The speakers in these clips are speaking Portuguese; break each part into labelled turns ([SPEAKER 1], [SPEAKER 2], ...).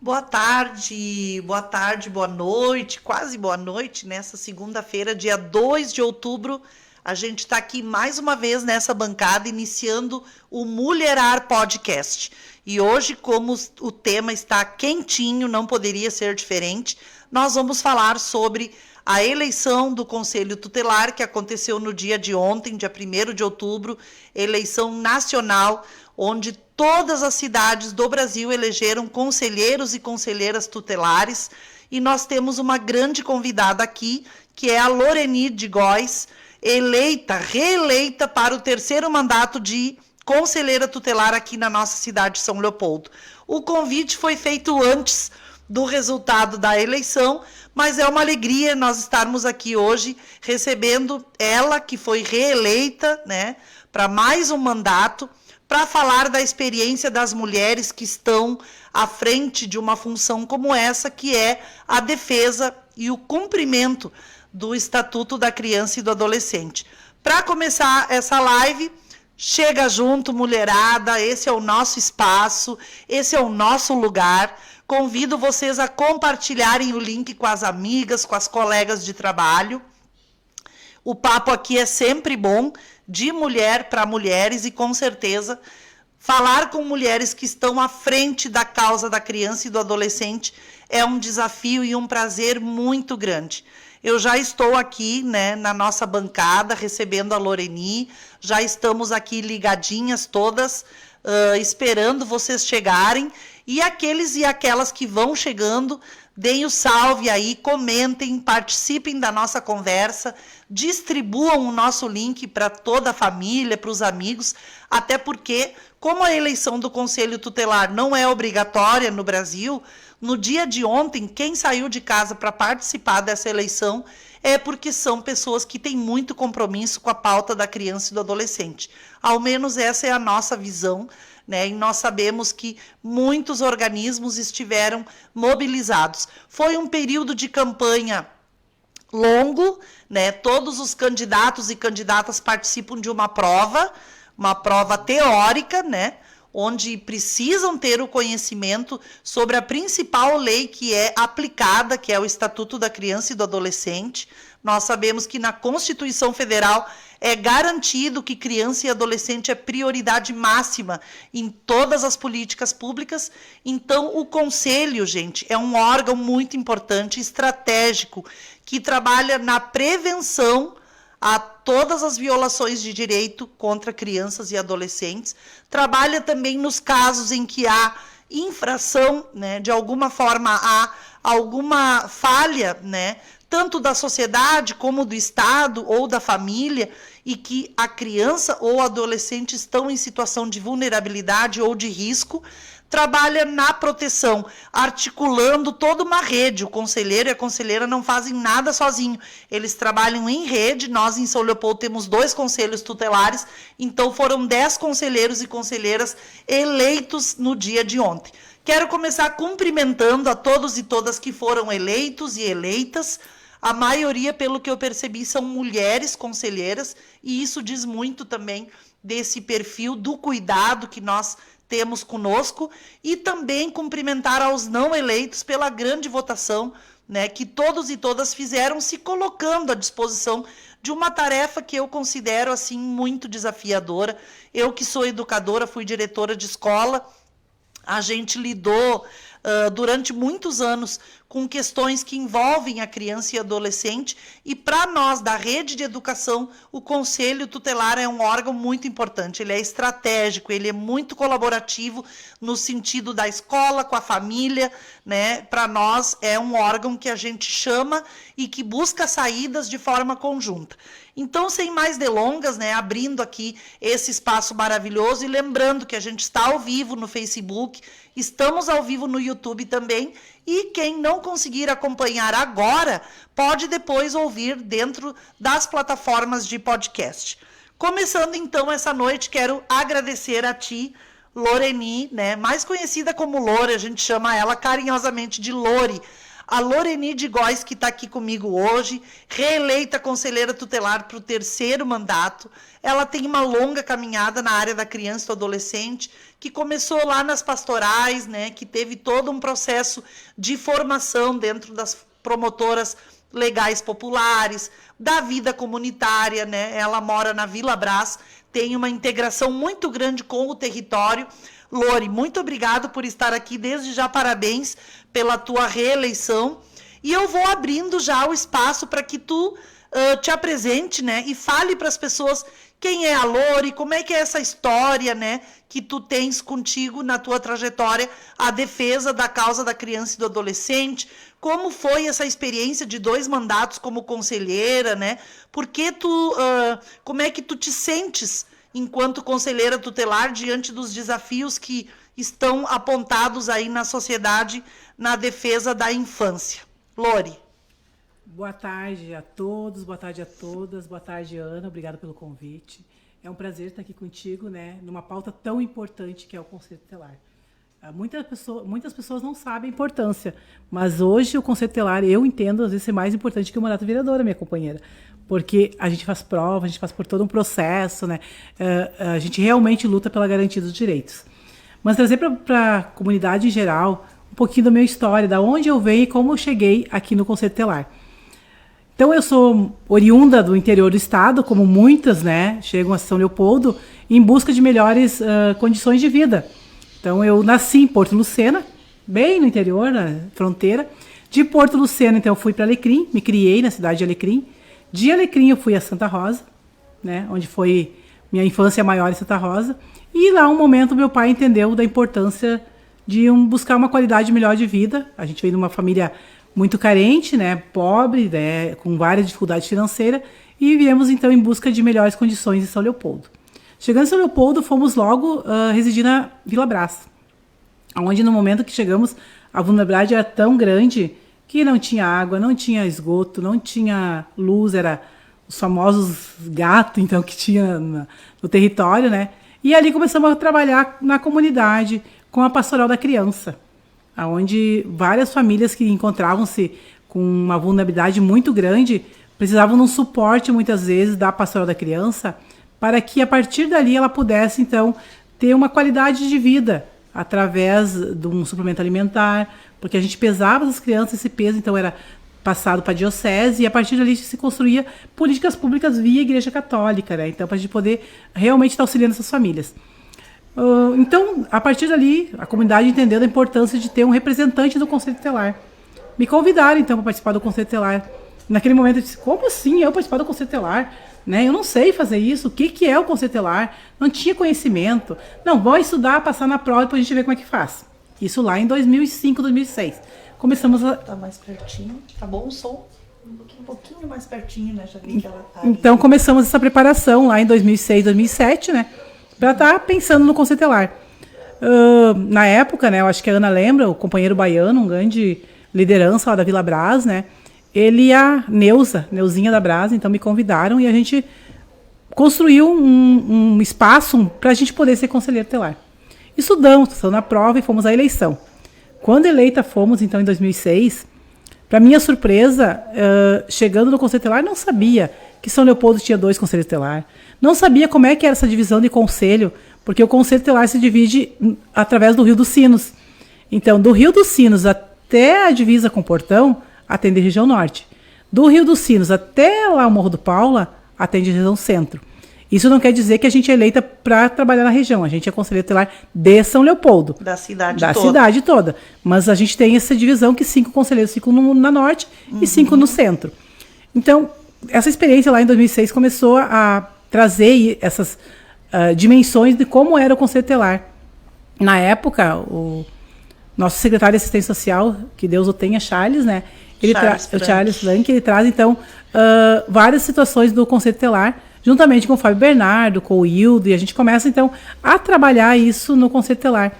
[SPEAKER 1] Boa tarde, boa noite, quase boa noite, nessa segunda-feira, dia 2 de outubro. A gente está aqui mais uma vez nessa bancada, iniciando o Mulherar Podcast. E hoje, como o tema está quentinho, não poderia ser diferente, nós vamos falar sobre a eleição do Conselho Tutelar, que aconteceu no dia de ontem, dia 1º de outubro, eleição nacional, onde todas as cidades do Brasil elegeram conselheiros e conselheiras tutelares. E nós temos uma grande convidada aqui, que é a Loreni de Góes, reeleita para o 3º mandato de conselheira tutelar aqui na nossa cidade de São Leopoldo. O convite foi feito antes do resultado da eleição, mas é uma alegria nós estarmos aqui hoje recebendo ela, que foi reeleita, né, para mais um mandato, para falar da experiência das mulheres que estão à frente de uma função como essa, que é a defesa e o cumprimento do Estatuto da Criança e do Adolescente. Para começar essa live, chega junto, mulherada, esse é o nosso espaço, esse é o nosso lugar. Convido vocês a compartilharem o link com as amigas, com as colegas de trabalho. O papo aqui é sempre bom, de mulher para mulheres, e com certeza falar com mulheres que estão à frente da causa da criança e do adolescente é um desafio e um prazer muito grande. Eu já estou aqui, né, na nossa bancada, recebendo a Loreni, já estamos aqui ligadinhas todas, esperando vocês chegarem, e aqueles e aquelas que vão chegando, deem o salve aí, comentem, participem da nossa conversa, distribuam o nosso link para toda a família, para os amigos, até porque, como a eleição do Conselho Tutelar não é obrigatória no Brasil, no dia de ontem, quem saiu de casa para participar dessa eleição é porque são pessoas que têm muito compromisso com a pauta da criança e do adolescente. Ao menos essa é a nossa visão, né? E nós sabemos que muitos organismos estiveram mobilizados. Foi um período de campanha longo, né? Todos os candidatos e candidatas participam de uma prova teórica, né? Onde precisam ter o conhecimento sobre a principal lei que é aplicada, que é o Estatuto da Criança e do Adolescente. Nós sabemos que na Constituição Federal é garantido que criança e adolescente é prioridade máxima em todas as políticas públicas. Então, o Conselho, gente, é um órgão muito importante, estratégico, que trabalha na prevenção a todas as violações de direito contra crianças e adolescentes, trabalha também nos casos em que há infração, né, de alguma forma há alguma falha, né, tanto da sociedade como do Estado ou da família, e que a criança ou adolescente estão em situação de vulnerabilidade ou de risco, trabalha na proteção, articulando toda uma rede. O conselheiro e a conselheira não fazem nada sozinho, eles trabalham em rede. Nós em São Leopoldo temos 2 conselhos tutelares, então foram 10 conselheiros e conselheiras eleitos no dia de ontem. Quero começar cumprimentando a todos e todas que foram eleitos e eleitas. A maioria, pelo que eu percebi, são mulheres conselheiras, e isso diz muito também desse perfil do cuidado que nós temos conosco, e também cumprimentar aos não eleitos pela grande votação, né, que todos e todas fizeram, se colocando à disposição de uma tarefa que eu considero assim muito desafiadora. Eu que sou educadora, fui diretora de escola, a gente lidou durante muitos anos com questões que envolvem a criança e adolescente, e para nós da rede de educação, o Conselho Tutelar é um órgão muito importante, ele é estratégico, ele é muito colaborativo no sentido da escola com a família, né? Para nós é um órgão que a gente chama e que busca saídas de forma conjunta. Então, sem mais delongas, né, abrindo aqui esse espaço maravilhoso, e lembrando que a gente está ao vivo no Facebook, estamos ao vivo no YouTube também, e quem não conseguir acompanhar agora, pode depois ouvir dentro das plataformas de podcast. Começando então essa noite, quero agradecer a ti, Loreni, né, mais conhecida como Lore, a gente chama ela carinhosamente de Lore, a Loreni de Góes, que está aqui comigo hoje, reeleita conselheira tutelar para o 3º mandato. Ela tem uma longa caminhada na área da criança e do adolescente, que começou lá nas pastorais, né, que teve todo um processo de formação dentro das promotoras legais populares, da vida comunitária, né? Ela mora na Vila Brás, tem uma integração muito grande com o território. Lori, muito obrigado por estar aqui, desde já parabéns pela tua reeleição, e eu vou abrindo já o espaço para que tu te apresente, né, e fale para as pessoas quem é a Lori, como é que é essa história, né, que tu tens contigo na tua trajetória, a defesa da causa da criança e do adolescente, como foi essa experiência de 2 mandatos como conselheira, né, porque como é que tu te sentes enquanto conselheira tutelar diante dos desafios que estão apontados aí na sociedade na defesa da infância. Lori.
[SPEAKER 2] Boa tarde a todos, boa tarde a todas, boa tarde, Ana, obrigada pelo convite. É um prazer estar aqui contigo, né, numa pauta tão importante que é o Conselho Tutelar. Muitas pessoas não sabem a importância, mas hoje o Conselho Tutelar, eu entendo, às vezes, ser mais importante que o mandato vereadora, minha companheira, porque a gente faz prova, a gente passa por todo um processo, né, a gente realmente luta pela garantia dos direitos. Mas trazer para a comunidade em geral um pouquinho da minha história, da onde eu venho e como eu cheguei aqui no Conselho Tutelar. Então, eu sou oriunda do interior do estado, como muitas, né, chegam a São Leopoldo em busca de melhores condições de vida. Então, eu nasci em Porto Lucena, bem no interior, na fronteira. De Porto Lucena, então, eu fui para Alecrim, me criei na cidade de Alecrim. De Alecrim, eu fui a Santa Rosa, né, onde foi minha infância maior em Santa Rosa. E lá, um momento, meu pai entendeu da importância de buscar uma qualidade melhor de vida. A gente veio de uma família muito carente, né, pobre, né, com várias dificuldades financeiras, e viemos, então, em busca de melhores condições em São Leopoldo. Chegando em São Leopoldo, fomos logo residir na Vila Brás, onde no momento que chegamos, a vulnerabilidade era tão grande que não tinha água, não tinha esgoto, não tinha luz, era os famosos gatos, então, que tinha no território, né? E ali começamos a trabalhar na comunidade com a Pastoral da Criança, onde várias famílias que encontravam-se com uma vulnerabilidade muito grande precisavam de um suporte, muitas vezes, da Pastoral da Criança, para que, a partir dali, ela pudesse, então, ter uma qualidade de vida através de um suplemento alimentar, porque a gente pesava as crianças, esse peso, então, era passado para a diocese, e a partir dali se construía políticas públicas via Igreja Católica, né? Então, para a gente poder realmente estar auxiliando essas famílias. Então, a partir dali, a comunidade entendeu a importância de ter um representante do Conselho Tutelar. Me convidaram, então, para participar do Conselho Tutelar. Naquele momento, eu disse, como assim eu participar do Conselho Tutelar? Né? Eu não sei fazer isso, o que é o Conselho Tutelar? Não tinha conhecimento. Não, vou estudar, passar na prova, depois a gente vê como é que faz. Isso lá em 2005, 2006. Começamos a...
[SPEAKER 1] Tá mais pertinho, tá bom o som? Um pouquinho mais pertinho, né? Já vi que ela tá
[SPEAKER 2] Então, começamos essa preparação lá em 2006, 2007, né? Para estar pensando no Conselho Tutelar. Na época, né, eu acho que a Ana lembra, o companheiro baiano, um grande liderança lá da Vila Brás, né, ele e a Neuzinha da Brás, então me convidaram e a gente construiu um espaço para a gente poder ser conselheiro tutelar. Estudamos, passamos na prova e fomos à eleição. Quando eleita fomos, então, em 2006, para minha surpresa, chegando no Conselho Tutelar, não sabia que São Leopoldo tinha 2 conselhos tutelar. Não sabia como é que era essa divisão de conselho, porque o Conselho Tutelar se divide através do Rio dos Sinos. Então, do Rio dos Sinos até a divisa com Portão, atende a região norte. Do Rio dos Sinos até lá o Morro do Paula, atende a região centro. Isso não quer dizer que a gente é eleita para trabalhar na região. A gente é conselheiro tutelar de São Leopoldo.
[SPEAKER 1] Da cidade
[SPEAKER 2] toda.
[SPEAKER 1] Da cidade
[SPEAKER 2] toda. Mas a gente tem essa divisão que 5 conselheiros ficam na norte e 5 no centro. Então, essa experiência lá em 2006 começou a trazer essas dimensões de como era o Conselho Tutelar. Na época, o nosso secretário de Assistência Social, que Deus o tenha, Charles, né? O Charles Frank, ele traz, então, várias situações do Conselho Tutelar, juntamente com o Fábio Bernardo, com o Hildo, e a gente começa, então, a trabalhar isso no Conselho Tutelar.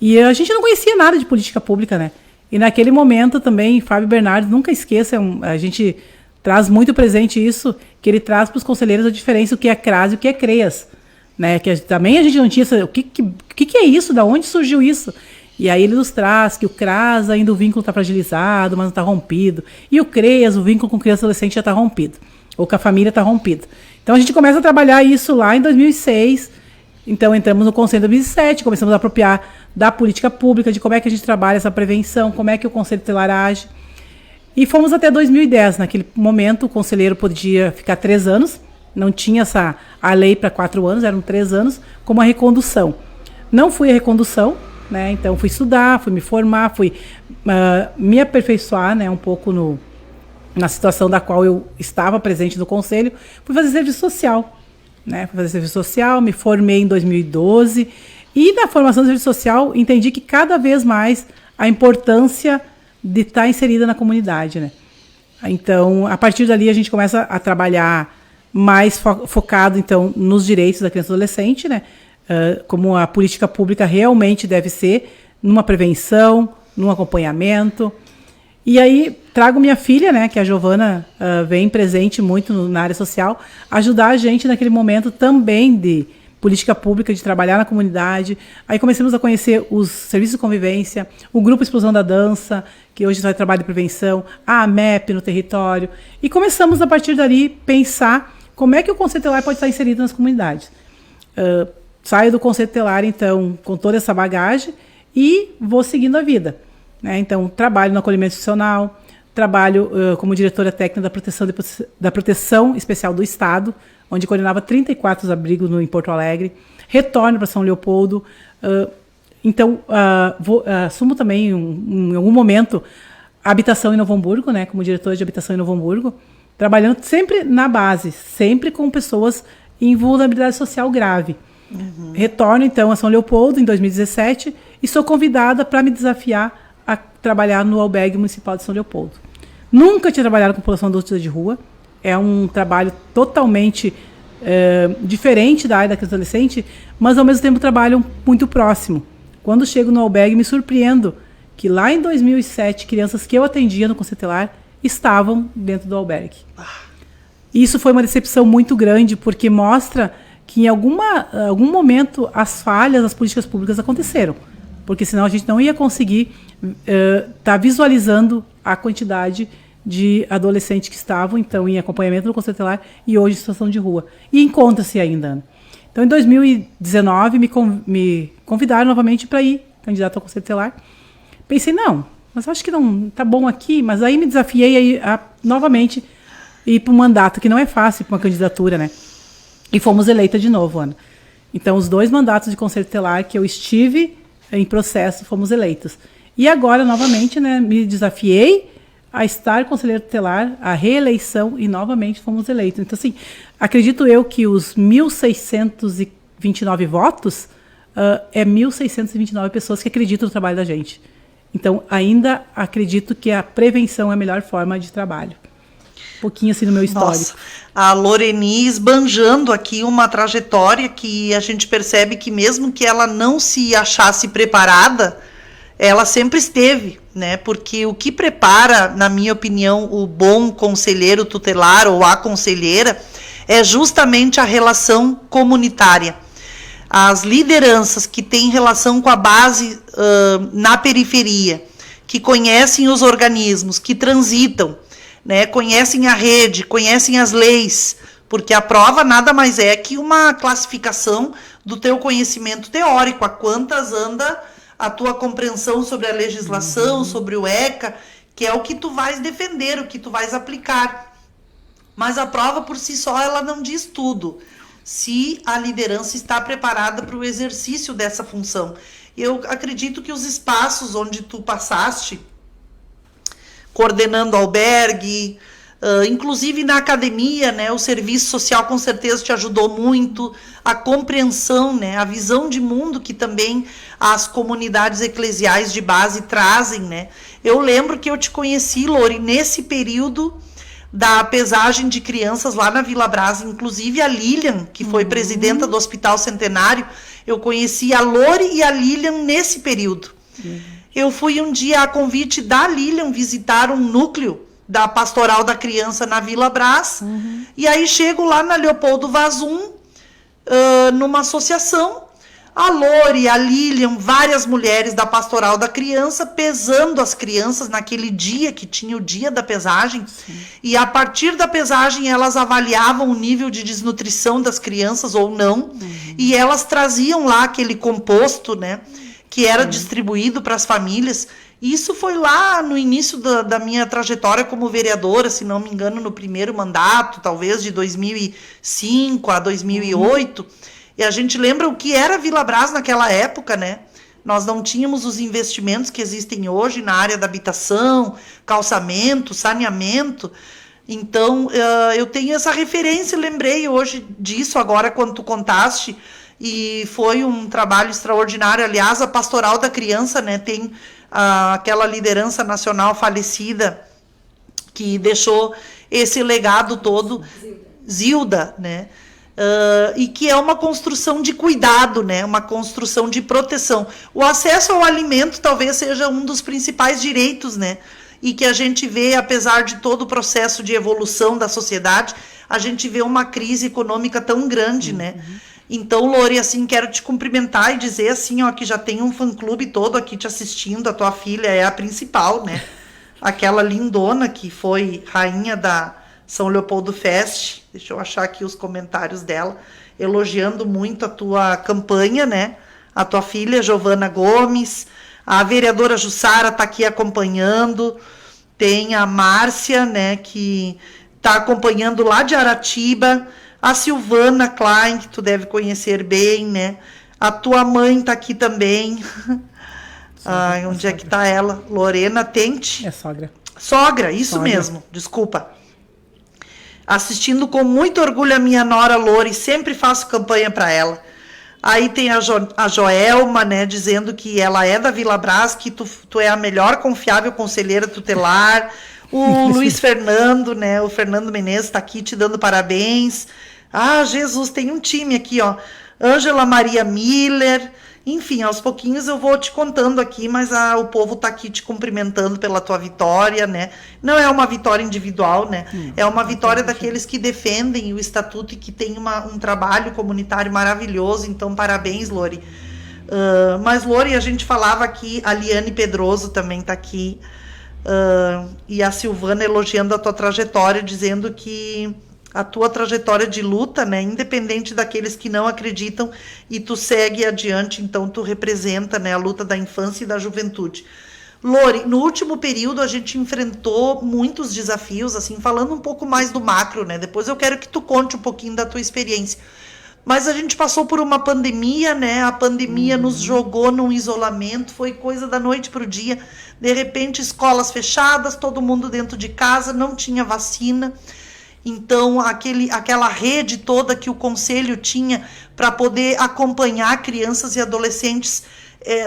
[SPEAKER 2] E a gente não conhecia nada de política pública, né? E naquele momento também, Fábio Bernardo, nunca esqueça, a gente traz muito presente isso, que ele traz para os conselheiros a diferença, o que é CRAS e o que é CREAS. Né? Que também a gente não tinha, o que é isso, da onde surgiu isso? E aí ele nos traz que o CRAS ainda o vínculo está fragilizado, mas não está rompido. E o CREAS, o vínculo com criança e adolescente já está rompido. Ou com a família está rompido. Então a gente começa a trabalhar isso lá em 2006. Então entramos no Conselho em 2007, começamos a apropriar da política pública, de como é que a gente trabalha essa prevenção, como é que o Conselho Tutelar age. E fomos até 2010. Naquele momento o conselheiro podia ficar 3 anos. Não tinha a lei para 4 anos, eram 3 anos, como a recondução. Não fui a recondução, né? Então fui estudar, fui me formar, fui me aperfeiçoar, né, um pouco na situação da qual eu estava presente no conselho. Fui fazer serviço social, né? Fui fazer serviço social, me formei em 2012 e na formação do serviço social entendi que cada vez mais a importância de estar inserida na comunidade, né? Então, a partir dali a gente começa a trabalhar mais focado então nos direitos da criança e adolescente, né? Como a política pública realmente deve ser, numa prevenção, num acompanhamento. E aí trago minha filha, né, que a Giovana vem presente muito na área social, ajudar a gente naquele momento também de política pública, de trabalhar na comunidade. Aí começamos a conhecer os serviços de convivência, o Grupo Explosão da Dança, que hoje faz trabalho de prevenção, a AMEP no território. E começamos, a partir dali, pensar como é que o Conselho Tutelar pode estar inserido nas comunidades. Saio do Conselho Tutelar, então, com toda essa bagagem e vou seguindo a vida, né? Então, trabalho no acolhimento institucional, trabalho como diretora técnica da Proteção Especial do Estado, onde coordenava 34 abrigos em Porto Alegre. Retorno para São Leopoldo. Então, assumo também, em algum momento, a habitação em Novo Hamburgo, né, como diretora de habitação em Novo Hamburgo, trabalhando sempre na base, sempre com pessoas em vulnerabilidade social grave. Uhum. Retorno, então, a São Leopoldo, em 2017, e sou convidada para me desafiar a trabalhar no albergue municipal de São Leopoldo. Nunca tinha trabalhado com população adulta de rua. É um trabalho totalmente diferente da área da criança e adolescente, mas, ao mesmo tempo, trabalho muito próximo. Quando chego no albergue, me surpreendo que lá em 2007, crianças que eu atendia no Conselho Tutelar estavam dentro do albergue. Isso foi uma decepção muito grande, porque mostra que em algum momento as falhas das políticas públicas aconteceram, porque senão a gente não ia conseguir estar visualizando a quantidade de adolescentes que estavam, então, em acompanhamento do Conselho Tutelar e hoje em situação de rua. E encontra-se ainda, Ana. Então, em 2019, me convidaram novamente para ir candidato ao Conselho Tutelar. Pensei, não, mas acho que não está bom aqui, mas aí me desafiei a novamente ir para um mandato, que não é fácil para uma candidatura, né? E fomos eleitas de novo, Ana. Então, os 2 mandatos de Conselho Tutelar que eu estive em processo, fomos eleitos. E agora, novamente, né, me desafiei a estar conselheiro tutelar, a reeleição, e novamente fomos eleitos. Então, assim, acredito eu que os 1.629 votos é 1.629 pessoas que acreditam no trabalho da gente. Então, ainda acredito que a prevenção é a melhor forma de trabalho. Um pouquinho assim no meu histórico.
[SPEAKER 1] Nossa, a Loreni esbanjando aqui uma trajetória que a gente percebe que mesmo que ela não se achasse preparada, ela sempre esteve, né? Porque o que prepara, na minha opinião, o bom conselheiro tutelar ou a conselheira é justamente a relação comunitária. As lideranças que têm relação com a base na periferia, que conhecem os organismos, que transitam, né, conhecem a rede, conhecem as leis, porque a prova nada mais é que uma classificação do teu conhecimento teórico, a quantas anda a tua compreensão sobre a legislação, sobre o ECA, que é o que tu vais defender, o que tu vais aplicar. Mas a prova por si só, ela não diz tudo, se a liderança está preparada para o exercício dessa função. Eu acredito que os espaços onde tu passaste, coordenando albergue, inclusive na academia, né, o serviço social com certeza te ajudou muito, a compreensão, né, a visão de mundo que também as comunidades eclesiais de base trazem, né. Eu lembro que eu te conheci, Lori, nesse período da pesagem de crianças lá na Vila Brás, inclusive a Lilian, que foi presidenta do Hospital Centenário, eu conheci a Lori e a Lilian nesse período. Eu fui um dia a convite da Lilian visitar um núcleo da Pastoral da Criança na Vila Brás, e aí chego lá na Leopoldo Vazum, numa associação, A Lore, a Lilian, várias mulheres da Pastoral da Criança, pesando as crianças naquele dia, que tinha o dia da pesagem. Sim. E a partir da pesagem, elas avaliavam o nível de desnutrição das crianças ou não. E elas traziam lá aquele composto, né, que era distribuído para as famílias. Isso foi lá no início da minha trajetória como vereadora, se não me engano, no primeiro mandato, talvez de 2005 a 2008. E a gente lembra o que era Vila Brás naquela época, né? Nós não tínhamos os investimentos que existem hoje na área da habitação, calçamento, saneamento. Então, eu tenho essa referência, lembrei hoje disso agora quando tu contaste, e foi um trabalho extraordinário. Aliás, a Pastoral da Criança, né, tem aquela liderança nacional falecida que deixou esse legado todo, Zilda, né? E que é uma construção de cuidado, né? Uma construção de proteção. O acesso ao alimento talvez seja um dos principais direitos, né? E que a gente vê, apesar de todo o processo de evolução da sociedade, a gente vê uma crise econômica tão grande, né? Então, Lore, assim, quero te cumprimentar e dizer assim, ó, que já tem um fã-clube todo aqui te assistindo, a tua filha é a principal, né? Aquela lindona que foi rainha da São Leopoldo Fest, deixa eu achar aqui os comentários dela, elogiando muito a tua campanha, né? A tua filha, Giovana Gomes, a vereadora Jussara tá aqui acompanhando, tem a Márcia, né, que tá acompanhando lá de Aratiba, a Silvana Klein, que tu deve conhecer bem, né? A tua mãe tá aqui também. Onde é que tá ela? Lorena Tente.
[SPEAKER 2] É sogra.
[SPEAKER 1] Sogra, isso mesmo, desculpa. Assistindo com muito orgulho a minha nora Lore, sempre faço campanha para ela. Aí tem a Joelma, né, dizendo que ela é da Vila Brás, que tu é a melhor confiável conselheira tutelar. O Luiz Fernando, né, o Fernando Menezes está aqui te dando parabéns. Ah, Jesus, tem um time aqui, ó. Ângela Maria Miller. Enfim, aos pouquinhos eu vou te contando aqui, mas o povo tá aqui te cumprimentando pela tua vitória, né? Não é uma vitória individual, né? É uma vitória daqueles que defendem o estatuto e que tem um trabalho comunitário maravilhoso. Então, parabéns, Lore. Mas, Lore, a gente falava aqui, a Liane Pedroso também tá aqui, e a Silvana elogiando a tua trajetória, dizendo que a tua trajetória de luta, né, independente daqueles que não acreditam, e tu segue adiante, então tu representa, né, a luta da infância e da juventude. Lore, no último período a gente enfrentou muitos desafios, assim, falando um pouco mais do macro, né, depois eu quero que tu conte um pouquinho da tua experiência. Mas a gente passou por uma pandemia, né, a pandemia nos jogou num isolamento, foi coisa da noite para o dia, de repente escolas fechadas, todo mundo dentro de casa, não tinha vacina. Então, aquela rede toda que o Conselho tinha para poder acompanhar crianças e adolescentes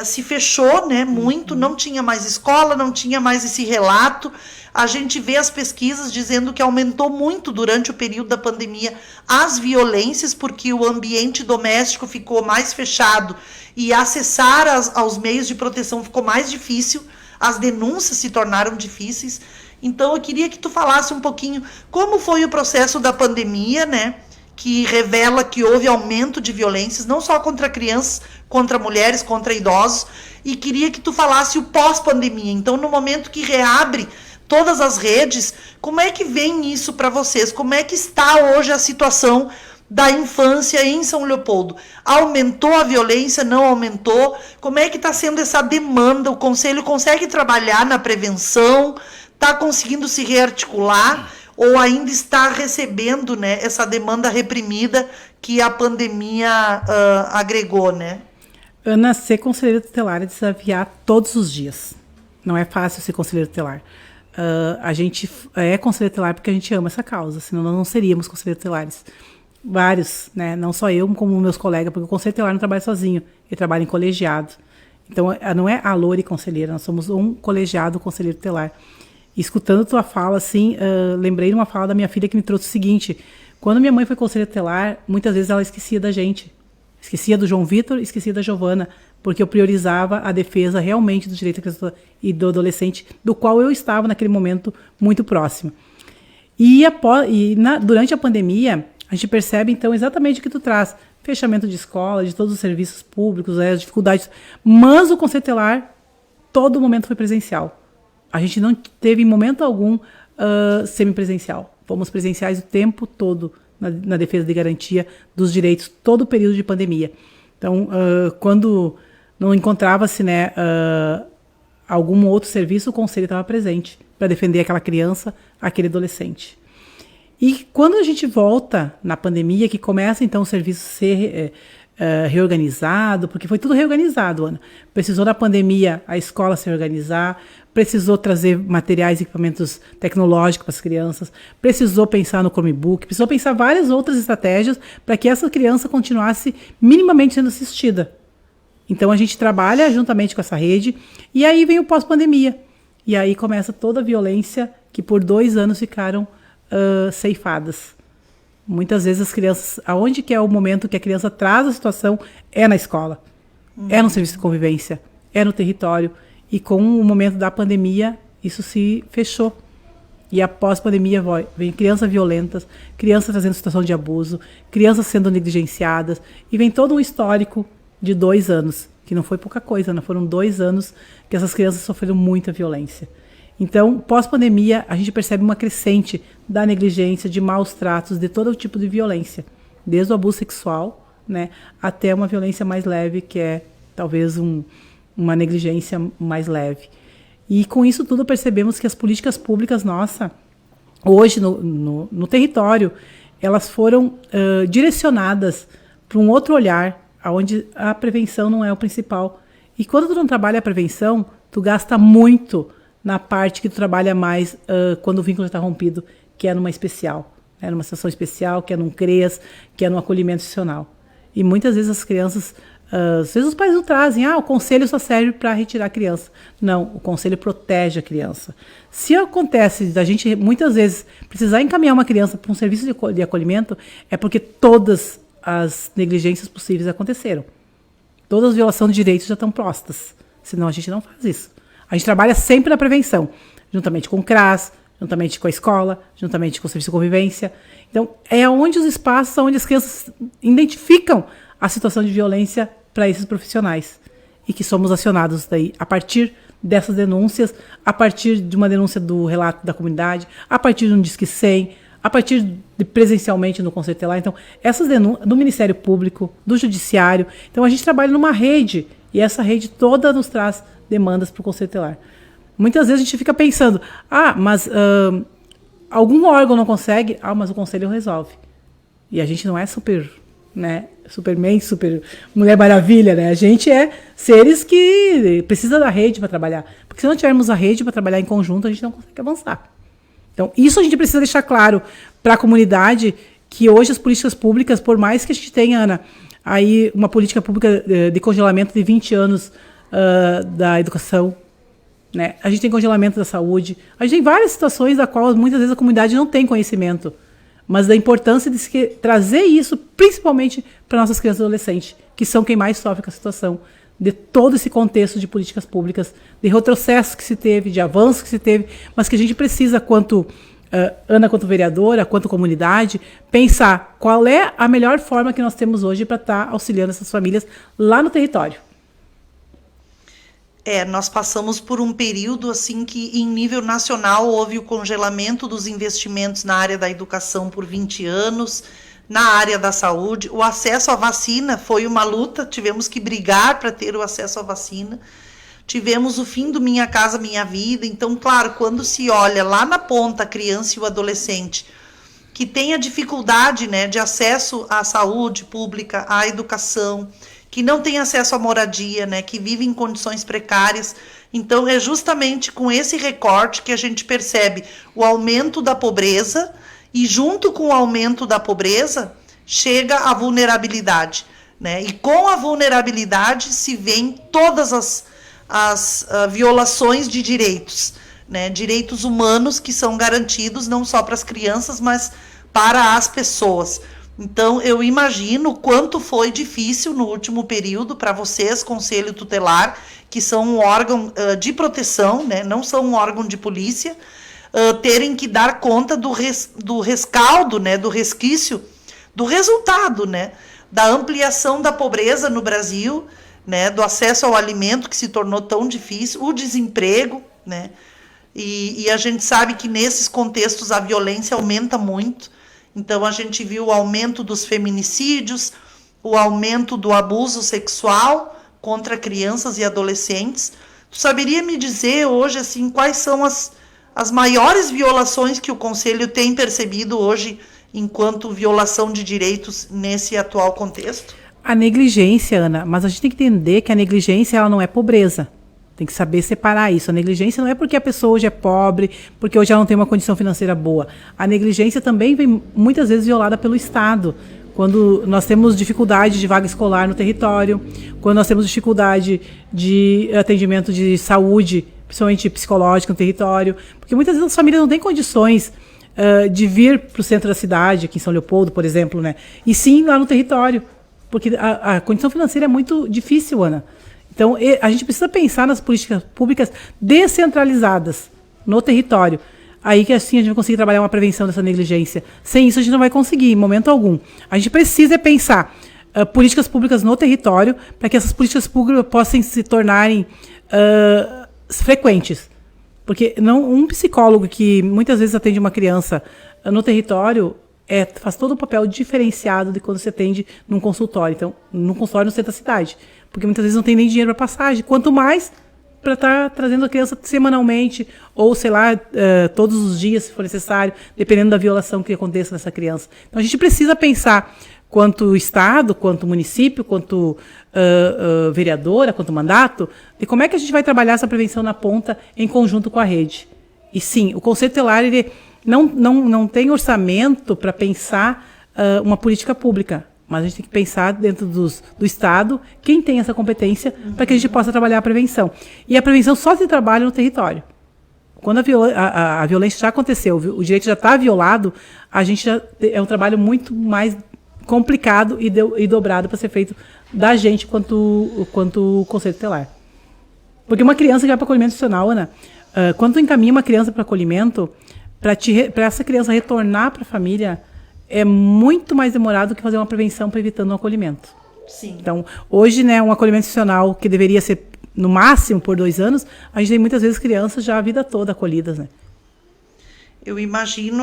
[SPEAKER 1] se fechou, né, muito, não tinha mais escola, não tinha mais esse relato. A gente vê as pesquisas dizendo que aumentou muito durante o período da pandemia as violências, porque o ambiente doméstico ficou mais fechado e acessar aos meios de proteção ficou mais difícil, as denúncias se tornaram difíceis. Então, eu queria que tu falasse um pouquinho como foi o processo da pandemia, né? Que revela que houve aumento de violências, não só contra crianças, contra mulheres, contra idosos. E queria que tu falasse o pós-pandemia. Então, no momento que reabre todas as redes, como é que vem isso para vocês? Como é que está hoje a situação da infância em São Leopoldo? Aumentou a violência? Não aumentou? Como é que está sendo essa demanda? O Conselho consegue trabalhar na prevenção? Está conseguindo se rearticular ou ainda está recebendo, né, essa demanda reprimida que a pandemia agregou, né?
[SPEAKER 2] Ana, ser conselheira tutelar é desafiar todos os dias. Não é fácil ser conselheira tutelar. A gente é conselheira tutelar porque a gente ama essa causa, senão nós não seríamos conselheiros tutelares. Vários, né? Não só eu, como meus colegas, porque o conselheiro tutelar não trabalha sozinho, ele trabalha em colegiado. Então, não é a Lore conselheira, nós somos um colegiado conselheiro tutelar. Escutando tua fala, assim, lembrei de uma fala da minha filha que me trouxe o seguinte: quando minha mãe foi conselheira tutelar, muitas vezes ela esquecia da gente. Esquecia do João Vitor, esquecia da Giovana, porque eu priorizava a defesa realmente do direito da criança e do adolescente, do qual eu estava naquele momento muito próximo. Durante a pandemia, A gente percebe, então, exatamente o que tu traz. Fechamento de escola, de todos os serviços públicos, as dificuldades. Mas o Conselho Tutelar, todo momento foi presencial. A gente não teve, em momento algum, semipresencial. Fomos presenciais o tempo todo na defesa de garantia dos direitos, todo o período de pandemia. Então, quando não encontrava-se, né, algum outro serviço, o Conselho estava presente para defender aquela criança, aquele adolescente. E quando a gente volta na pandemia, que começa então o serviço a ser reorganizado, porque foi tudo reorganizado, Ana. Precisou na pandemia a escola se organizar, precisou trazer materiais e equipamentos tecnológicos para as crianças, precisou pensar no Chromebook, precisou pensar várias outras estratégias para que essa criança continuasse minimamente sendo assistida. Então a gente trabalha juntamente com essa rede, e aí vem o pós-pandemia. E aí começa toda a violência que por 2 anos ficaram ceifadas. Muitas vezes as crianças, aonde que é o momento que a criança traz a situação, é na escola, é no serviço de convivência, é no território. E com o momento da pandemia, isso se fechou. E após pandemia vem crianças violentas, crianças trazendo situação de abuso, crianças sendo negligenciadas, e vem todo um histórico de 2 anos, que não foi pouca coisa, né? Foram 2 anos que essas crianças sofreram muita violência. Então, pós-pandemia, a gente percebe uma crescente da negligência, de maus tratos, de todo tipo de violência, desde o abuso sexual, né, até uma violência mais leve, que é talvez uma negligência mais leve. E com isso tudo percebemos que as políticas públicas nossas, hoje no território, elas foram direcionadas para um outro olhar, onde a prevenção não é o principal. E quando tu não trabalha a prevenção, tu gasta muito na parte que tu trabalha mais quando o vínculo está rompido, que é numa especial, né? Numa situação especial, que é num CREAS, que é num acolhimento institucional. E muitas vezes as crianças, às vezes os pais não trazem, o conselho só serve para retirar a criança. Não, o conselho protege a criança. Se acontece da gente, muitas vezes, precisar encaminhar uma criança para um serviço de acolhimento, é porque todas as negligências possíveis aconteceram. Todas as violações de direitos já estão postas. Senão a gente não faz isso. A gente trabalha sempre na prevenção, juntamente com o CRAS, juntamente com a escola, juntamente com o serviço de convivência. Então, é onde os espaços onde as crianças identificam a situação de violência para esses profissionais. E que somos acionados daí a partir dessas denúncias, a partir de uma denúncia do relato da comunidade, a partir de um Disque 100, a partir de presencialmente no Conselho Tutelar. Então, essas denúncias do Ministério Público, do Judiciário. Então, a gente trabalha numa rede, e essa rede toda nos traz demandas para o Conselho Tutelar. Muitas vezes a gente fica pensando, mas algum órgão não consegue, mas o Conselho resolve. E a gente não é super, né, Superman, super Mulher Maravilha, né? A gente é seres que precisa da rede para trabalhar. Porque se não tivermos a rede para trabalhar em conjunto, a gente não consegue avançar. Então, isso a gente precisa deixar claro para a comunidade, que hoje as políticas públicas, por mais que a gente tenha, Ana, aí uma política pública de congelamento de 20 anos da educação, né? A gente tem congelamento da saúde, a gente tem várias situações da qual muitas vezes a comunidade não tem conhecimento, mas da importância de se trazer isso principalmente para nossas crianças e adolescentes, que são quem mais sofre com a situação de todo esse contexto de políticas públicas, de retrocesso que se teve, de avanço que se teve, mas que a gente precisa, quanto Ana, quanto vereadora, quanto comunidade, pensar qual é a melhor forma que nós temos hoje para estar auxiliando essas famílias lá no território.
[SPEAKER 1] Nós passamos por um período assim que em nível nacional houve o congelamento dos investimentos na área da educação por 20 anos, na área da saúde. O acesso à vacina foi uma luta, tivemos que brigar para ter o acesso à vacina. Tivemos o fim do Minha Casa Minha Vida. Então, claro, quando se olha lá na ponta a criança e o adolescente que tem a dificuldade, né, de acesso à saúde pública, à educação, que não tem acesso à moradia, né, que vive em condições precárias. Então, é justamente com esse recorte que a gente percebe o aumento da pobreza, e junto com o aumento da pobreza, chega a vulnerabilidade, né? E com a vulnerabilidade se vêm todas as violações de direitos, né? Direitos humanos que são garantidos não só para as crianças, mas para as pessoas. Então, eu imagino quanto foi difícil no último período para vocês, Conselho Tutelar, que são um órgão de proteção, né? Não são um órgão de polícia, terem que dar conta do rescaldo, né? Do resquício do resultado, né? Da ampliação da pobreza no Brasil, né? Do acesso ao alimento que se tornou tão difícil, o desemprego, né? E a gente sabe que nesses contextos a violência aumenta muito. Então a gente viu o aumento dos feminicídios, o aumento do abuso sexual contra crianças e adolescentes. Tu saberia me dizer hoje assim quais são as maiores violações que o Conselho tem percebido hoje enquanto violação de direitos nesse atual contexto?
[SPEAKER 2] A negligência, Ana, mas a gente tem que entender que a negligência ela não é pobreza. Tem que saber separar isso. A negligência não é porque a pessoa hoje é pobre, porque hoje ela não tem uma condição financeira boa. A negligência também vem muitas vezes violada pelo Estado. Quando nós temos dificuldade de vaga escolar no território, quando nós temos dificuldade de atendimento de saúde, principalmente psicológica no território, porque muitas vezes as famílias não têm condições de vir para o centro da cidade, aqui em São Leopoldo, por exemplo, né? E sim lá no território, porque a condição financeira é muito difícil, Ana. Então, a gente precisa pensar nas políticas públicas descentralizadas no território. Aí que assim a gente vai conseguir trabalhar uma prevenção dessa negligência. Sem isso a gente não vai conseguir, em momento algum. A gente precisa pensar políticas públicas no território para que essas políticas públicas possam se tornarem frequentes. Porque um psicólogo que muitas vezes atende uma criança no território faz todo o papel diferenciado de quando você atende num consultório. Então, num consultório no centro da cidade. Porque muitas vezes não tem nem dinheiro para passagem. Quanto mais para estar trazendo a criança semanalmente, ou sei lá, todos os dias, se for necessário, dependendo da violação que aconteça nessa criança. Então a gente precisa pensar, quanto Estado, quanto município, quanto vereadora, quanto mandato, de como é que a gente vai trabalhar essa prevenção na ponta em conjunto com a rede. E sim, o Conselho Tutelar ele não tem orçamento para pensar uma política pública. Mas a gente tem que pensar dentro do Estado quem tem essa competência para que a gente possa trabalhar a prevenção. E a prevenção só se trabalha no território. Quando a violência já aconteceu, o direito já está violado, a gente é um trabalho muito mais complicado e dobrado para ser feito da gente quanto o Conselho Tutelar. Porque uma criança que vai para acolhimento institucional, Ana, quando tu encaminha uma criança para acolhimento, para essa criança retornar para a família, é muito mais demorado do que fazer uma prevenção para evitando um acolhimento.
[SPEAKER 1] Sim.
[SPEAKER 2] Então, hoje, né, um acolhimento institucional que deveria ser, no máximo, por 2 anos, a gente tem muitas vezes crianças já a vida toda acolhidas, né?
[SPEAKER 1] Eu imagino,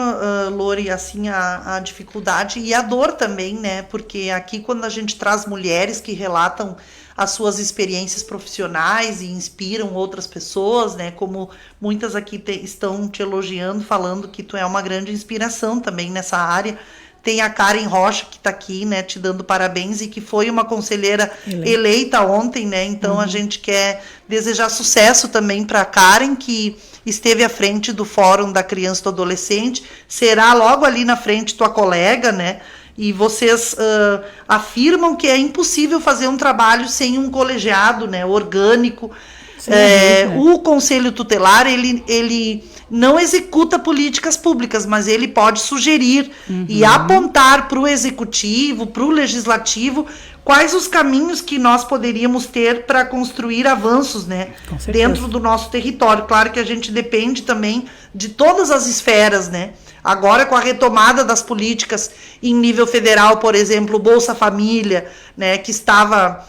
[SPEAKER 1] Lori, assim, a dificuldade e a dor também, né? Porque aqui, quando a gente traz mulheres que relatam as suas experiências profissionais e inspiram outras pessoas, né? Como muitas aqui estão te elogiando, falando que tu é uma grande inspiração também nessa área. Tem a Karen Rocha, que está aqui, né, te dando parabéns, e que foi uma conselheira eleita ontem, né? Então a gente quer desejar sucesso também para a Karen, que esteve à frente do Fórum da Criança e do Adolescente, será logo ali na frente tua colega, né? E vocês afirmam que é impossível fazer um trabalho sem um colegiado, né, orgânico. O Conselho Tutelar, ele não executa políticas públicas, mas ele pode sugerir e apontar para o Executivo, para o Legislativo, quais os caminhos que nós poderíamos ter para construir avanços, né, dentro do nosso território. Claro que a gente depende também de todas as esferas, né? Agora, com a retomada das políticas em nível federal, por exemplo, o Bolsa Família, né, que estava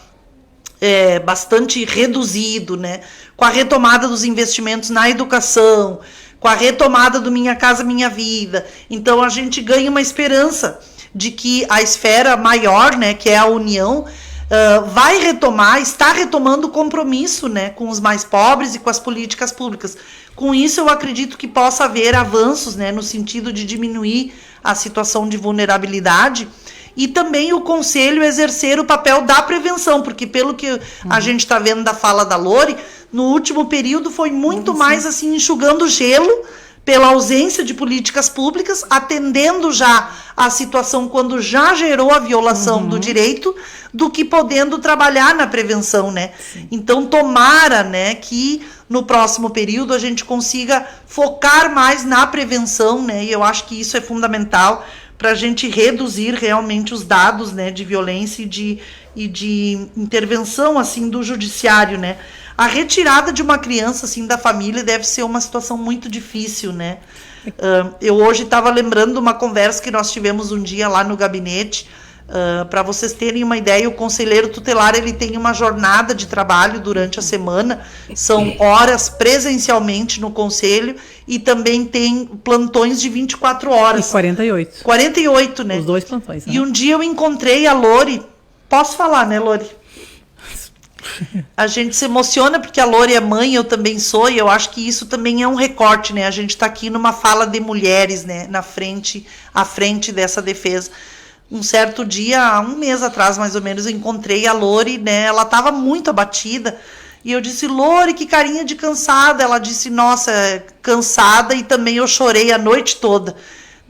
[SPEAKER 1] bastante reduzido, né, com a retomada dos investimentos na educação, com a retomada do Minha Casa Minha Vida. Então, a gente ganha uma esperança de que a esfera maior, né, que é a União, vai retomar, está retomando o compromisso, né, com os mais pobres e com as políticas públicas. Com isso, eu acredito que possa haver avanços, né, no sentido de diminuir a situação de vulnerabilidade e também o Conselho exercer o papel da prevenção, porque pelo que a gente está vendo da fala da Lori, no último período foi muito mais assim enxugando gelo pela ausência de políticas públicas, atendendo já a situação quando já gerou a violação do direito, do que podendo trabalhar na prevenção, né? Sim. Então, tomara, né, que no próximo período a gente consiga focar mais na prevenção, né? E eu acho que isso é fundamental para a gente reduzir realmente os dados, né, de violência e de intervenção, assim, do judiciário, né? A retirada de uma criança, assim, da família deve ser uma situação muito difícil, né? Eu hoje estava lembrando de uma conversa que nós tivemos um dia lá no gabinete. Para vocês terem uma ideia, o conselheiro tutelar ele tem uma jornada de trabalho durante a semana, são horas presencialmente no conselho e também tem plantões de 24 horas.
[SPEAKER 2] E 48.
[SPEAKER 1] 48, né?
[SPEAKER 2] Os 2 plantões. Né?
[SPEAKER 1] E um dia eu encontrei a Lori, posso falar, né, Lori? A gente se emociona porque a Lori é mãe, eu também sou, e eu acho que isso também é um recorte, né? A gente está aqui numa fala de mulheres, né, à frente dessa defesa. Um certo dia, há um mês atrás, mais ou menos, eu encontrei a Lori, né? Ela estava muito abatida. E eu disse, Lori, que carinha de cansada. Ela disse, nossa, cansada, e também eu chorei a noite toda.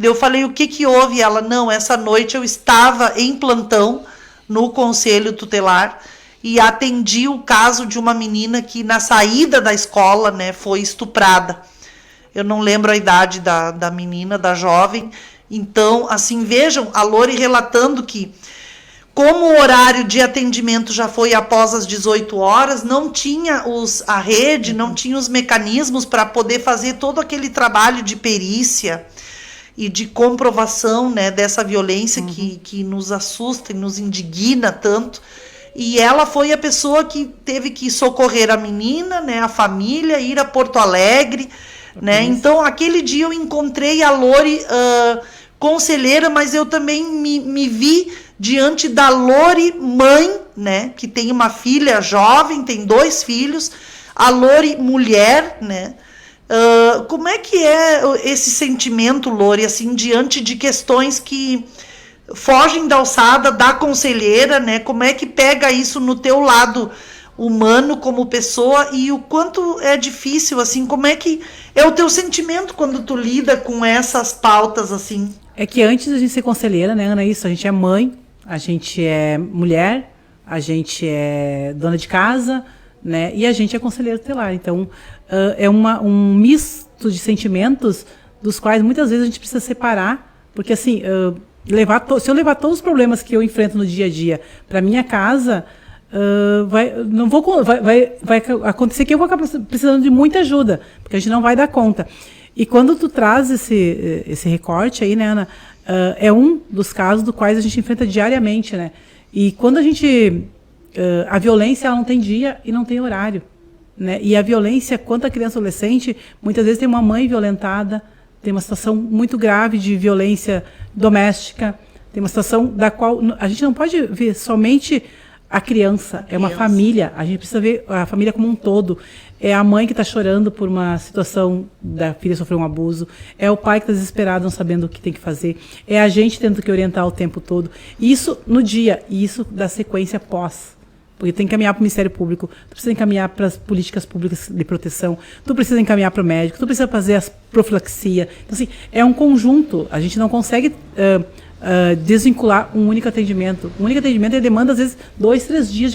[SPEAKER 1] Eu falei, o que que houve? E ela, não, essa noite eu estava em plantão no Conselho Tutelar e atendi o caso de uma menina que na saída da escola, né, foi estuprada. Eu não lembro a idade da menina, da jovem. Então, assim, vejam, a Lori relatando que, como o horário de atendimento já foi após as 18 horas, não tinha a rede, não tinha os mecanismos para poder fazer todo aquele trabalho de perícia e de comprovação, né, dessa violência que nos assusta e nos indigna tanto. E ela foi a pessoa que teve que socorrer a menina, né, a família, ir a Porto Alegre, né? Então, aquele dia eu encontrei a Lori conselheira, mas eu também me vi diante da Lori mãe, né, que tem uma filha jovem, tem 2 filhos, a Lori mulher, né? Como é que é esse sentimento, Lori, assim, diante de questões que fogem da alçada da conselheira, né? Como é que pega isso no teu lado humano como pessoa e o quanto é difícil, assim, como é que é o teu sentimento quando tu lida com essas pautas, assim?
[SPEAKER 2] É que antes de a gente ser conselheira, né, Ana, isso, a gente é mãe, a gente é mulher, a gente é dona de casa, né, e a gente é conselheiro tutelar. Então, é um misto de sentimentos dos quais muitas vezes a gente precisa separar, porque assim, se eu levar todos os problemas que eu enfrento no dia a dia para minha casa, vai acontecer que eu vou acabar precisando de muita ajuda, porque a gente não vai dar conta. E quando tu traz esse recorte aí, né, Ana, é um dos casos dos quais a gente enfrenta diariamente, né? E quando a gente... a violência, ela não tem dia e não tem horário, né? E a violência, quanto a criança e adolescente, muitas vezes tem uma mãe violentada, tem uma situação muito grave de violência doméstica, tem uma situação da qual a gente não pode ver somente a criança, é uma família, a gente precisa ver a família como um todo. É a mãe que está chorando por uma situação da filha sofrer um abuso, é o pai que está desesperado, não sabendo o que tem que fazer, é a gente tendo que orientar o tempo todo. Isso no dia, e isso da sequência pós. Porque tem que encaminhar para o Ministério Público, tu precisa encaminhar para as políticas públicas de proteção, tu precisa encaminhar para o médico, tu precisa fazer a profilaxia. Então, assim, é um conjunto, a gente não consegue desvincular um único atendimento. Um único atendimento demanda, às vezes, 2, 3 dias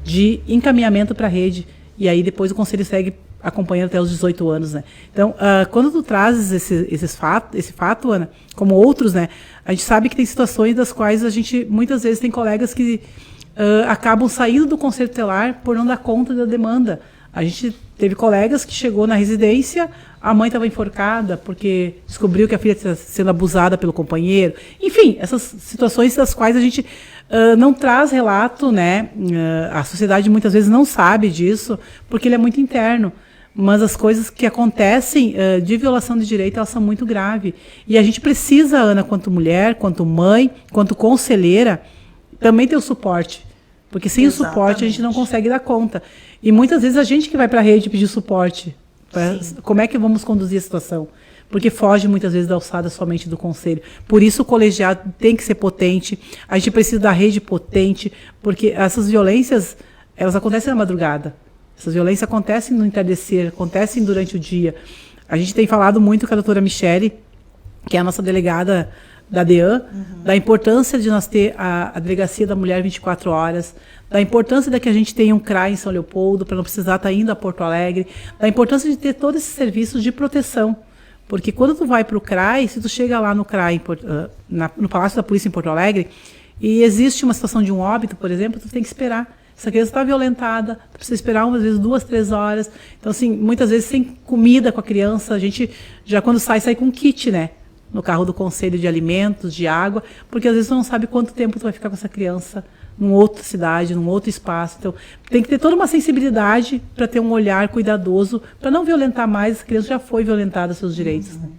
[SPEAKER 2] de encaminhamento para a rede. E aí depois o conselho segue acompanhando até os 18 anos, né? Então, quando tu trazes esse fato, Ana, como outros, né, a gente sabe que tem situações das quais a gente, muitas vezes, tem colegas que acabam saindo do conselho tutelar por não dar conta da demanda. A gente teve colegas que chegou na residência, a mãe estava enforcada porque descobriu que a filha estava sendo abusada pelo companheiro. Enfim, essas situações das quais a gente não traz relato, né? A sociedade muitas vezes não sabe disso, porque ele é muito interno. Mas as coisas que acontecem de violação de direito, elas são muito graves. E a gente precisa, Ana, quanto mulher, quanto mãe, quanto conselheira, também ter o suporte. Porque sem o suporte a gente não consegue dar conta. E muitas vezes a gente que vai para a rede pedir suporte. Como é que vamos conduzir a situação? Porque foge muitas vezes da alçada somente do conselho. Por isso o colegiado tem que ser potente, a gente precisa da rede potente, porque essas violências, elas acontecem na madrugada. Essas violências acontecem no entardecer, acontecem durante o dia. A gente tem falado muito com a doutora Michele, que é a nossa delegada da DEAN, da importância de nós ter a Delegacia da Mulher 24 horas, da importância de que a gente tenha um CRAI em São Leopoldo, para não precisar estar indo a Porto Alegre, da importância de ter todos esses serviços de proteção. Porque quando tu vai para o CRAI, se tu chega lá no CRAI, no Palácio da Polícia em Porto Alegre, e existe uma situação de um óbito, por exemplo, tu tem que esperar. Essa criança está violentada, precisa esperar às vezes 2, 3 horas. Então, assim, muitas vezes sem comida com a criança, a gente já quando sai com kit, né? No carro do conselho de alimentos, de água, porque às vezes tu não sabe quanto tempo tu vai ficar com essa criança numa outra cidade, num outro espaço. Então, tem que ter toda uma sensibilidade para ter um olhar cuidadoso, para não violentar mais. A criança já foi violentada seus direitos, né?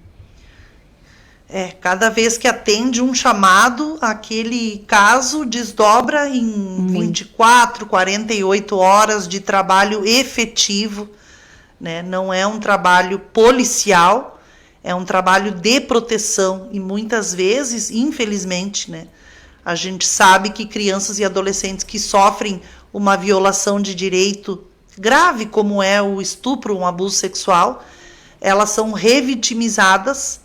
[SPEAKER 1] Cada vez que atende um chamado, aquele caso desdobra em 24, 48 horas de trabalho efetivo, né? Não é um trabalho policial, é um trabalho de proteção e muitas vezes, infelizmente, né, a gente sabe que crianças e adolescentes que sofrem uma violação de direito grave, como é o estupro, um abuso sexual, elas são revitimizadas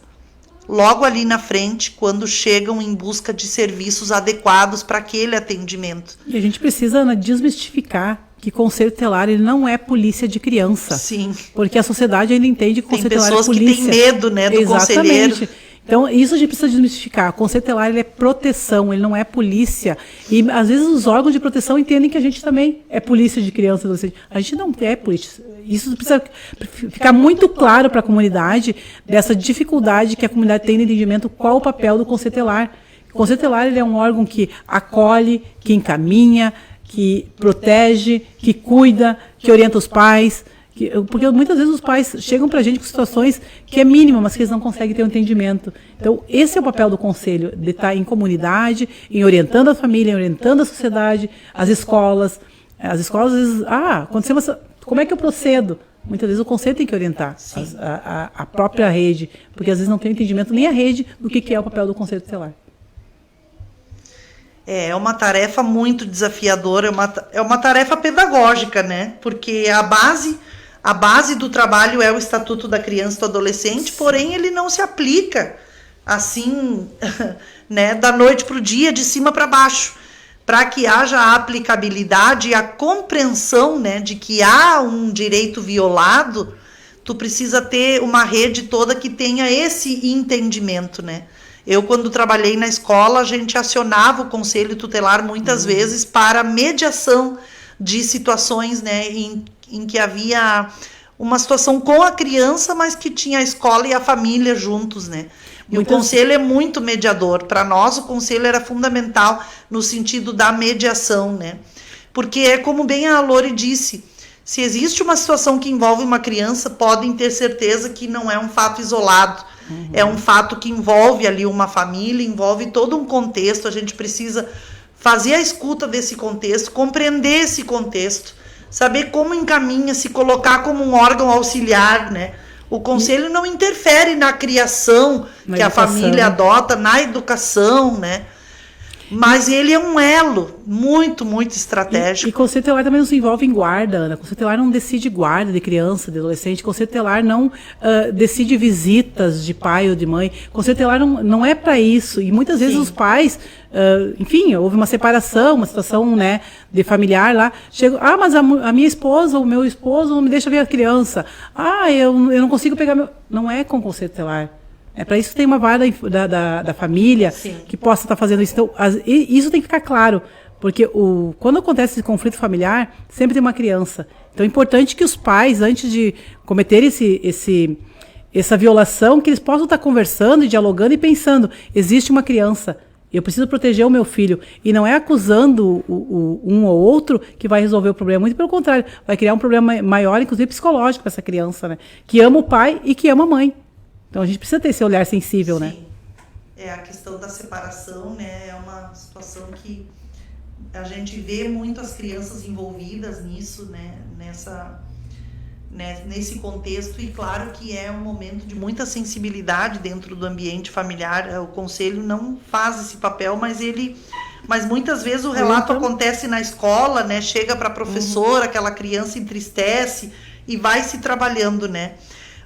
[SPEAKER 1] logo ali na frente, quando chegam em busca de serviços adequados para aquele atendimento.
[SPEAKER 2] E a gente precisa, né, desmistificar que conselho tutelar ele não é polícia de criança.
[SPEAKER 1] Sim.
[SPEAKER 2] Porque a sociedade ainda entende que o conselho tutelar é polícia.
[SPEAKER 1] Tem pessoas que têm medo, né, do conselheiro.
[SPEAKER 2] Então, isso a gente precisa desmistificar. O conselho tutelar ele é proteção, ele não é polícia. E, às vezes, os órgãos de proteção entendem que a gente também é polícia de criança e adolescente. A gente não é polícia. Isso precisa ficar muito claro para a comunidade, dessa dificuldade que a comunidade tem no entendimento qual o papel do conselho tutelar. O conselho tutelar ele é um órgão que acolhe, que encaminha, que protege, que cuida, que orienta os pais. Porque muitas vezes os pais chegam para a gente com situações que é mínima, mas que eles não conseguem ter um entendimento. Então, esse é o papel do conselho, de estar em comunidade, em orientando a família, em orientando a sociedade, as escolas. As escolas, às vezes, aconteceu como é que eu procedo? Muitas vezes o conselho tem que orientar a própria rede, porque às vezes não tem entendimento nem a rede do que é o papel do conselho tutelar.
[SPEAKER 1] É uma tarefa muito desafiadora, é uma tarefa pedagógica, né? Porque a base do trabalho é o Estatuto da Criança e do Adolescente, porém ele não se aplica assim, né, da noite para o dia, de cima para baixo. Para que haja a aplicabilidade e a compreensão, né, de que há um direito violado, tu precisa ter uma rede toda que tenha esse entendimento, né? Eu, quando trabalhei na escola, a gente acionava o conselho tutelar muitas vezes para mediação de situações, né, em que havia uma situação com a criança, mas que tinha a escola e a família juntos, né? E o conselho é muito mediador. Para nós, o conselho era fundamental no sentido da mediação, né? Porque é como bem a Lori disse, se existe uma situação que envolve uma criança, podem ter certeza que não é um fato isolado. É um fato que envolve ali uma família, envolve todo um contexto. A gente precisa fazer a escuta desse contexto, compreender esse contexto, saber como encaminha, se colocar como um órgão auxiliar, né? O conselho não interfere na criação que a família adota, na educação, né? Mas ele é um elo muito, muito estratégico.
[SPEAKER 2] E conselho tutelar também não se envolve em guarda, Ana. Conselho tutelar não decide guarda de criança, de adolescente. Conselho tutelar não decide visitas de pai ou de mãe. Conselho tutelar não é para isso. E muitas vezes os pais, enfim, houve uma separação, uma situação, né, de familiar lá. Chegam, mas a minha esposa, o meu esposo não me deixa ver a criança. Eu não consigo pegar meu... Não é com conselho tutelar. É para isso que tem uma vara da família que possa estar fazendo isso. Então, isso tem que ficar claro, porque quando acontece esse conflito familiar, sempre tem uma criança. Então, é importante que os pais, antes de cometer essa violação, que eles possam estar conversando e dialogando e pensando, existe uma criança, eu preciso proteger o meu filho. E não é acusando um ou outro que vai resolver o problema. Muito pelo contrário, vai criar um problema maior, inclusive psicológico, para essa criança, né? Que ama o pai e que ama a mãe. Então, a gente precisa ter esse olhar sensível, né?
[SPEAKER 1] A questão da separação, né? É uma situação que a gente vê muito as crianças envolvidas nisso, né? Nesse contexto. E claro que é um momento de muita sensibilidade dentro do ambiente familiar. O conselho não faz esse papel, mas muitas vezes o relato acontece na escola, né? Chega para a professora, aquela criança entristece e vai se trabalhando, né?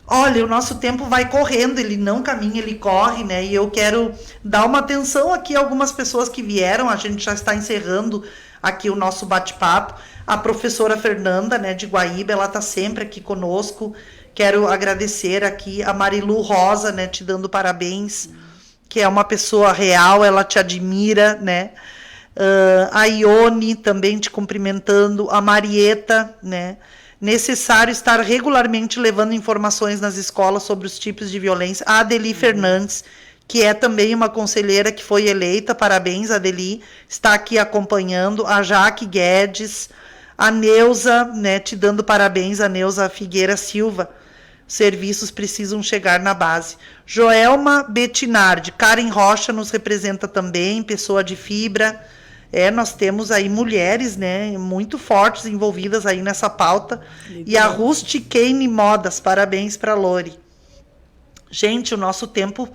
[SPEAKER 1] Olha, o nosso tempo vai correndo, ele não caminha, ele corre, né? E eu quero dar uma atenção aqui a algumas pessoas que vieram, a gente já está encerrando aqui o nosso bate-papo. A professora Fernanda, né, de Guaíba, ela está sempre aqui conosco. Quero agradecer aqui a Marilu Rosa, né, te dando parabéns, que é uma pessoa real, ela te admira, né? A Ione também te cumprimentando, a Marieta, né? Necessário estar regularmente levando informações nas escolas sobre os tipos de violência. A Adeli Fernandes, que é também uma conselheira que foi eleita, parabéns, Adeli, está aqui acompanhando. A Jaque Guedes, a Neuza, né, te dando parabéns, a Neuza Figueira Silva. Serviços precisam chegar na base. Joelma Bettinardi, Karen Rocha nos representa também, pessoa de fibra. Nós temos aí mulheres, né, muito fortes envolvidas aí nessa pauta. Legal. E a Rusticane Modas, parabéns para a Lori. Gente, o nosso tempo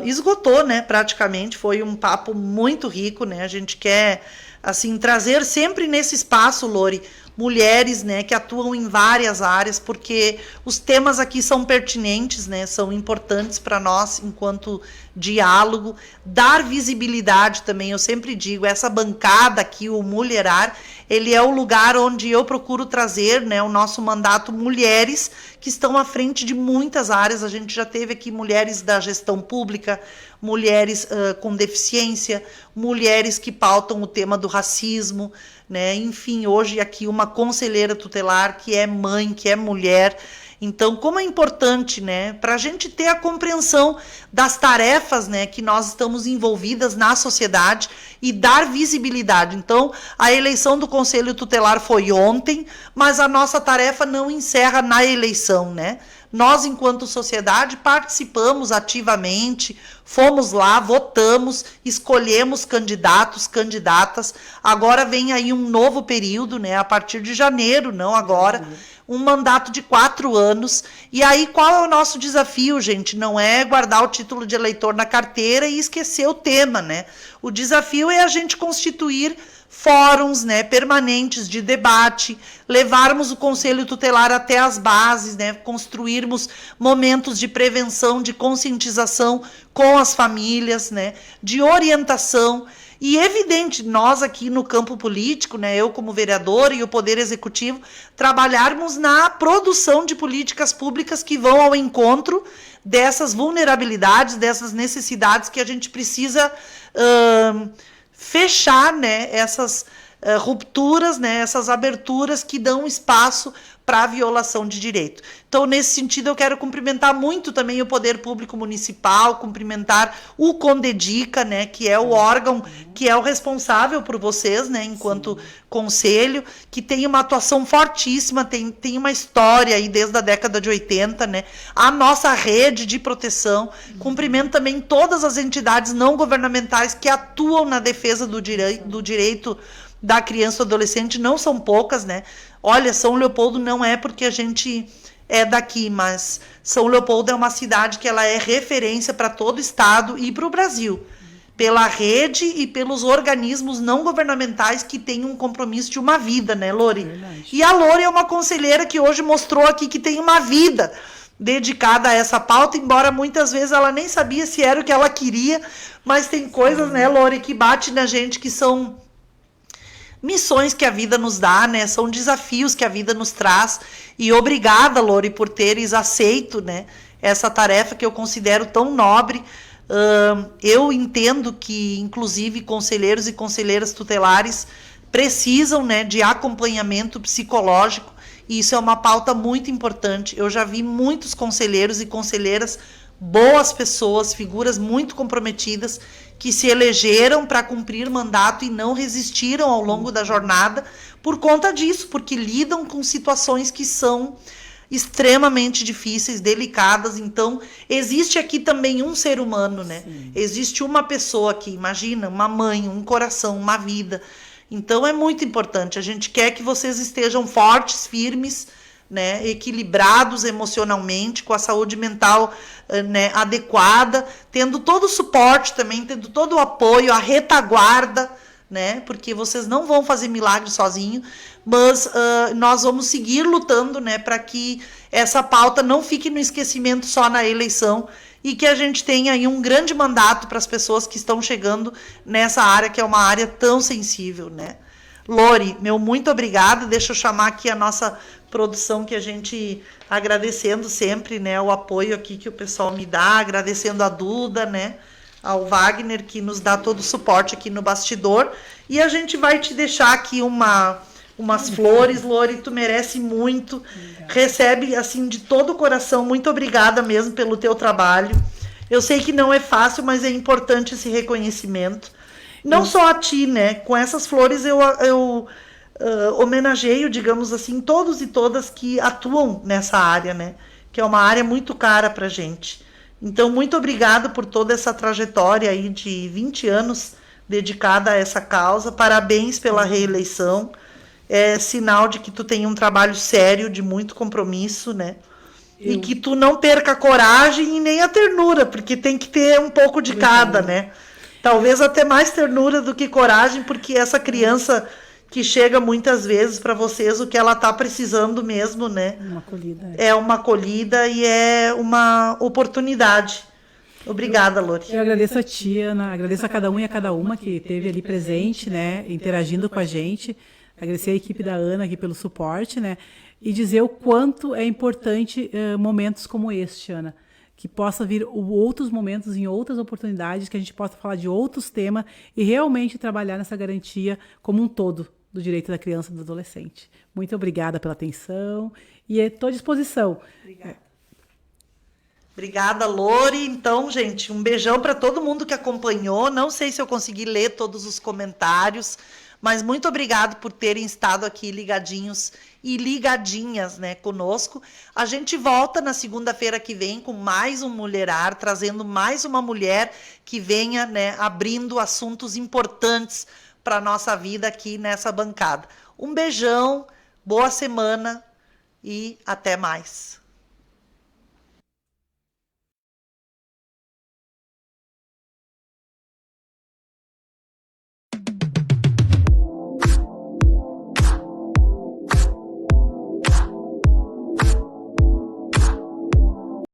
[SPEAKER 1] esgotou, né, praticamente. Foi um papo muito rico, né? A gente quer, assim, trazer sempre nesse espaço, Lori, mulheres, né, que atuam em várias áreas, porque os temas aqui são pertinentes, né, são importantes para nós enquanto diálogo, dar visibilidade também. Eu sempre digo, essa bancada aqui, o Mulherar, ele é o lugar onde eu procuro trazer, né, o nosso mandato, mulheres que estão à frente de muitas áreas. A gente já teve aqui mulheres da gestão pública, mulheres com deficiência, mulheres que pautam o tema do racismo, né? Enfim, hoje aqui uma conselheira tutelar que é mãe, que é mulher. Então, como é importante, né, para a gente ter a compreensão das tarefas, né, que nós estamos envolvidas na sociedade e dar visibilidade. Então, a eleição do Conselho Tutelar foi ontem, mas a nossa tarefa não encerra na eleição, né? Nós, enquanto sociedade, participamos ativamente, fomos lá, votamos, escolhemos candidatos, candidatas. Agora vem aí um novo período, né? A partir de janeiro, não agora, um mandato de 4 anos. E aí, qual é o nosso desafio, gente? Não é guardar o título de eleitor na carteira e esquecer o tema, né? O desafio é a gente constituir fóruns, né, permanentes de debate, levarmos o Conselho Tutelar até as bases, né, construirmos momentos de prevenção, de conscientização com as famílias, né, de orientação. E evidente, nós aqui no campo político, né, eu como vereadora e o Poder Executivo, trabalharmos na produção de políticas públicas que vão ao encontro dessas vulnerabilidades, dessas necessidades que a gente precisa fechar, né, essas rupturas, né, essas aberturas que dão espaço para a violação de direito. Então, nesse sentido, eu quero cumprimentar muito também o Poder Público Municipal, cumprimentar o Condedica, né, que é o órgão, que é o responsável por vocês, né, enquanto conselho, que tem uma atuação fortíssima, tem uma história aí desde a década de 80, né, a nossa rede de proteção. Cumprimento também todas as entidades não governamentais que atuam na defesa do direito da criança e do adolescente, não são poucas, né? Olha, São Leopoldo não é porque a gente é daqui, mas São Leopoldo é uma cidade que ela é referência para todo o estado e para o Brasil, pela rede e pelos organismos não governamentais que têm um compromisso de uma vida, né, Lori? Verdade. E a Lori é uma conselheira que hoje mostrou aqui que tem uma vida dedicada a essa pauta, embora muitas vezes ela nem sabia se era o que ela queria, mas tem coisas, né, Lori, que bate na gente, que são missões que a vida nos dá, né? São desafios que a vida nos traz. E obrigada, Lori, por teres aceito, né, essa tarefa que eu considero tão nobre. Eu entendo que, inclusive, conselheiros e conselheiras tutelares precisam, né, de acompanhamento psicológico. E isso é uma pauta muito importante. Eu já vi muitos conselheiros e conselheiras, boas pessoas, figuras muito comprometidas, que se elegeram para cumprir mandato e não resistiram ao longo da jornada por conta disso, porque lidam com situações que são extremamente difíceis, delicadas. Então, existe aqui também um ser humano, né? Sim. Existe uma pessoa aqui, imagina, uma mãe, um coração, uma vida. Então, é muito importante. A gente quer que vocês estejam fortes, firmes, né, equilibrados emocionalmente, com a saúde mental, né, adequada, tendo todo o suporte também, tendo todo o apoio, a retaguarda, né, porque vocês não vão fazer milagre sozinho, mas nós vamos seguir lutando, né, para que essa pauta não fique no esquecimento só na eleição e que a gente tenha aí um grande mandato para as pessoas que estão chegando nessa área, que é uma área tão sensível, né. Lori, meu muito obrigada. Deixa eu chamar aqui a nossa produção, que a gente, agradecendo sempre, né, o apoio aqui que o pessoal me dá, agradecendo a Duda, né, ao Wagner, que nos dá todo o suporte aqui no bastidor. E a gente vai te deixar aqui umas flores, Lori, tu merece muito.
[SPEAKER 2] Obrigada.
[SPEAKER 1] Recebe, assim, de todo o coração. Muito obrigada mesmo pelo teu trabalho. Eu sei que não é fácil, mas é importante esse reconhecimento. Não só a ti, né? Com essas flores eu homenageio, digamos assim, todos e todas que atuam nessa área, né? Que é uma área muito cara pra gente. Então, muito obrigada por toda essa trajetória aí de 20 anos dedicada a essa causa. Parabéns pela reeleição. É sinal de que tu tem um trabalho sério, de muito compromisso, né? E que tu não perca a coragem e nem a ternura, porque tem que ter um pouco de cada, né? Talvez até mais ternura do que coragem, porque essa criança que chega muitas vezes para vocês, o que ela tá precisando mesmo, né?
[SPEAKER 2] Uma acolhida.
[SPEAKER 1] É uma acolhida e é uma oportunidade. Obrigada, Lori.
[SPEAKER 2] Eu agradeço a ti, Ana, agradeço a cada um e a cada uma que esteve ali presente, né, interagindo com a gente. Agradecer a equipe da Ana aqui pelo suporte, né, e dizer o quanto é importante momentos como este, Ana, que possa vir outros momentos em outras oportunidades, que a gente possa falar de outros temas e realmente trabalhar nessa garantia como um todo do direito da criança e do adolescente. Muito obrigada pela atenção e estou à disposição.
[SPEAKER 1] Obrigada, Lori. Então, gente, um beijão para todo mundo que acompanhou. Não sei se eu consegui ler todos os comentários, mas muito obrigado por terem estado aqui ligadinhos e ligadinhas, né, conosco. A gente volta na segunda-feira que vem com mais um Mulherar, trazendo mais uma mulher que venha, né, abrindo assuntos importantes para a nossa vida aqui nessa bancada. Um beijão, boa semana e até mais.